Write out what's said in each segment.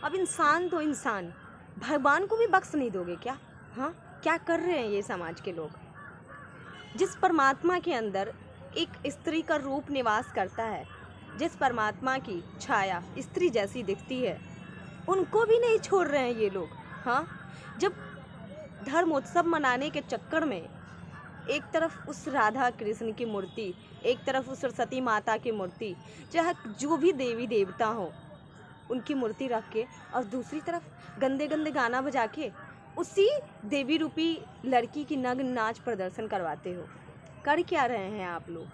अब इंसान तो इंसान, भगवान को भी बख्श नहीं दोगे क्या? हाँ, क्या कर रहे हैं ये समाज के लोग? जिस परमात्मा के अंदर एक स्त्री का रूप निवास करता है, जिस परमात्मा की छाया स्त्री जैसी दिखती है, उनको भी नहीं छोड़ रहे हैं ये लोग। हाँ, जब धर्मोत्सव मनाने के चक्कर में एक तरफ उस राधा कृष्ण की मूर्ति, एक तरफ उस सरस्वती माता की मूर्ति, चाहे जो भी देवी देवता हो उनकी मूर्ति रख के, और दूसरी तरफ गंदे गंदे गाना बजा के उसी देवी रूपी लड़की की नग्न नाच प्रदर्शन करवाते हो। कर क्या रहे हैं आप लोग?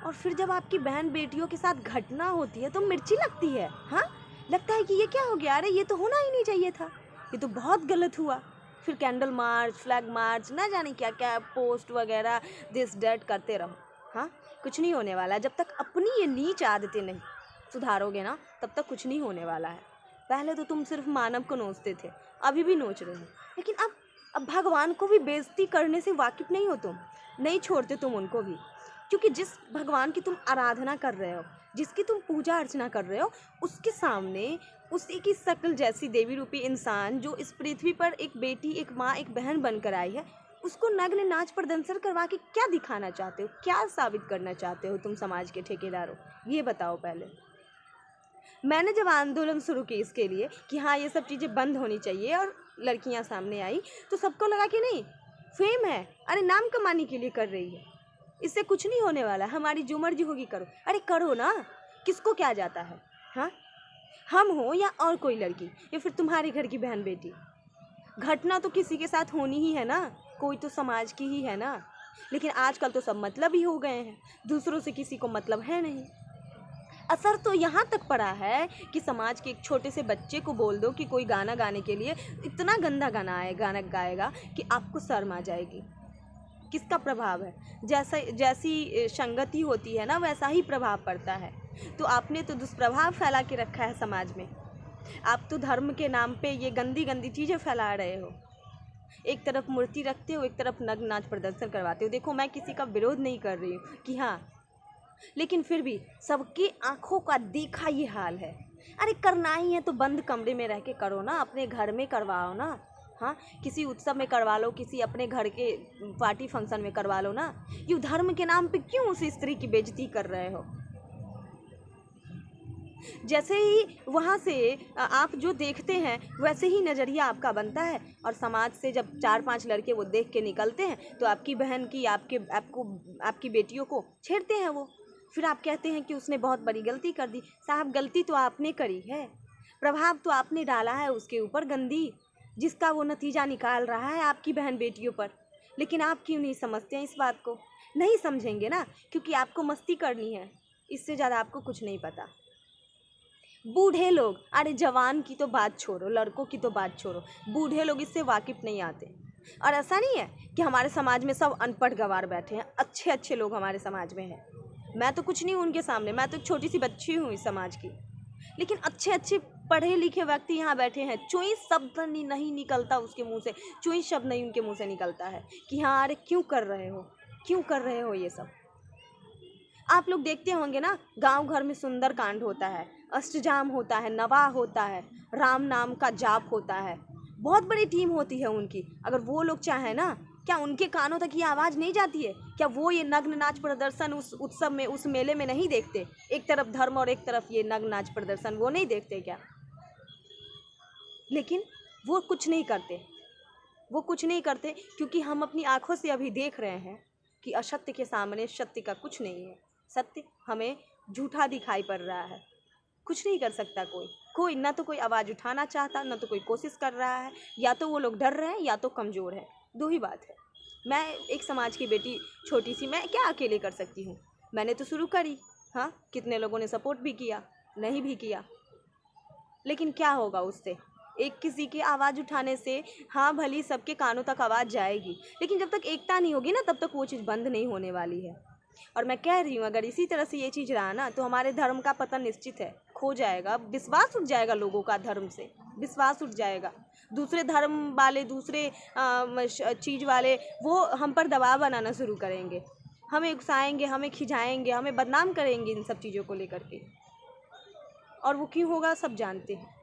और फिर जब आपकी बहन बेटियों के साथ घटना होती है तो मिर्ची लगती है। हाँ, लगता है कि ये क्या हो गया, अरे ये तो होना ही नहीं चाहिए था, ये तो बहुत गलत हुआ। फिर कैंडल मार्च, फ्लैग मार्च, ना जाने क्या क्या पोस्ट वगैरह दिस डैट करते रहो। हाँ, कुछ नहीं होने वाला। जब तक अपनी ये नीच आदतें नहीं सुधारोगे ना, तब तक कुछ नहीं होने वाला है। पहले तो तुम सिर्फ मानव को नोचते थे, अभी भी नोच रहे हो, लेकिन अब भगवान को भी बेइज्जती करने से वाकिफ़ नहीं हो तुम, नहीं छोड़ते तुम उनको भी। क्योंकि जिस भगवान की तुम आराधना कर रहे हो, जिसकी तुम पूजा अर्चना कर रहे हो, उसके सामने उसी की शक्ल जैसी देवी रूपी इंसान जो इस पृथ्वी पर एक बेटी, एक माँ, एक बहन बनकर आई है, उसको नग्न नाच प्रदर्शन करवा के क्या दिखाना चाहते हो? क्या साबित करना चाहते हो तुम समाज के ठेकेदारों? ये बताओ पहले। मैंने जब आंदोलन शुरू की इसके लिए कि हाँ ये सब चीज़ें बंद होनी चाहिए और लड़कियां सामने आई, तो सबको लगा कि नहीं, फेम है, अरे नाम कमाने के लिए कर रही है, इससे कुछ नहीं होने वाला, हमारी जो मर्जी होगी करो। अरे करो ना, किसको क्या जाता है? हाँ, हम हो या और कोई लड़की या फिर तुम्हारे घर की बहन बेटी, घटना तो किसी के साथ होनी ही है ना, कोई तो समाज की ही है ना। लेकिन आजकल तो सब मतलब ही हो गए हैं, दूसरों से किसी को मतलब है नहीं। असर तो यहाँ तक पड़ा है कि समाज के एक छोटे से बच्चे को बोल दो कि कोई गाना गाने के लिए इतना गंदा गाना गाएगा कि आपको शर्म आ जाएगी। किसका प्रभाव है? जैसी संगति होती है ना, वैसा ही प्रभाव पड़ता है। तो आपने तो दुष्प्रभाव फैला के रखा है समाज में। आप तो धर्म के नाम पे ये गंदी गंदी चीज़ें फैला रहे हो। एक तरफ मूर्ति रखते हो, एक तरफ नग्न नाच प्रदर्शन करवाते हो। देखो, मैं किसी का विरोध नहीं कर रही हूँ कि हाँ, लेकिन फिर भी सबकी आंखों का देखा ये हाल है। अरे करना ही है तो बंद कमरे में रह के करो ना, अपने घर में करवाओ ना। हाँ, किसी उत्सव में करवा लो, किसी अपने घर के पार्टी फंक्शन में करवा लो ना। ये धर्म के नाम पे क्यों उस स्त्री की बेइज्जती कर रहे हो? जैसे ही वहाँ से आप जो देखते हैं वैसे ही नज़रिया आपका बनता है, और समाज से जब 4-5 लड़के वो देख के निकलते हैं तो आपकी बहन की, आपकी बेटियों को छेड़ते हैं वो। फिर आप कहते हैं कि उसने बहुत बड़ी गलती कर दी। साहब, गलती तो आपने करी है, प्रभाव तो आपने डाला है उसके ऊपर गंदी, जिसका वो नतीजा निकाल रहा है आपकी बहन बेटियों पर। लेकिन आप क्यों नहीं समझते हैं इस बात को? नहीं समझेंगे ना, क्योंकि आपको मस्ती करनी है, इससे ज़्यादा आपको कुछ नहीं पता। बूढ़े लोग, अरे जवान की तो बात छोड़ो, लड़कों की तो बात छोड़ो, बूढ़े लोग इससे वाकिफ़ नहीं आते। और ऐसा नहीं है कि हमारे समाज में सब अनपढ़ गंवार बैठे हैं, अच्छे अच्छे लोग हमारे समाज में हैं। मैं तो कुछ नहीं हूँ उनके सामने, मैं तो एक छोटी सी बच्ची हूँ इस समाज की। लेकिन अच्छे अच्छे पढ़े लिखे व्यक्ति यहाँ बैठे हैं, चुई शब्द नहीं निकलता उसके मुँह से, चुई शब्द नहीं उनके मुँह से निकलता है कि हाँ अरे क्यों कर रहे हो, क्यों कर रहे हो ये सब। आप लोग देखते होंगे ना, गांव घर में सुंदर कांड होता है, अष्टजाम होता है, नवाह होता है, राम नाम का जाप होता है, बहुत बड़ी टीम होती है उनकी। अगर वो लोग चाहें ना, क्या उनके कानों तक ये आवाज़ नहीं जाती है? क्या वो ये नग्न नाच प्रदर्शन उस उत्सव में, उस मेले में नहीं देखते? एक तरफ धर्म और एक तरफ ये नग्न नाच प्रदर्शन, वो नहीं देखते क्या? लेकिन वो कुछ नहीं करते, वो कुछ नहीं करते, क्योंकि हम अपनी आंखों से अभी देख रहे हैं कि असत्य के सामने सत्य का कुछ नहीं है। सत्य हमें झूठा दिखाई पड़ रहा है, कुछ नहीं कर सकता कोई ना तो कोई आवाज़ उठाना चाहता, ना तो कोई कोशिश कर रहा है। या तो वो लोग डर रहे हैं या तो कमज़ोर है, दो ही बात है। मैं एक समाज की बेटी छोटी सी, मैं क्या अकेले कर सकती हूँ? मैंने तो शुरू करी, हाँ, कितने लोगों ने सपोर्ट भी किया, नहीं भी किया, लेकिन क्या होगा उससे? एक किसी के आवाज़ उठाने से हाँ भली सबके कानों तक आवाज़ जाएगी, लेकिन जब तक एकता नहीं होगी ना, तब तक वो चीज़ बंद नहीं होने वाली है। और मैं कह रही हूँ, अगर इसी तरह से ये चीज़ रहा ना, तो हमारे धर्म का पतन निश्चित है, खो जाएगा, विश्वास उठ जाएगा लोगों का, धर्म से विश्वास उठ जाएगा। दूसरे धर्म वाले, दूसरे चीज़ वाले वो हम पर दबाव बनाना शुरू करेंगे, हमें उकसाएंगे, हमें खिंचाएंगे, हमें बदनाम करेंगे इन सब चीज़ों को लेकर के। और वो क्यों होगा सब जानते हैं।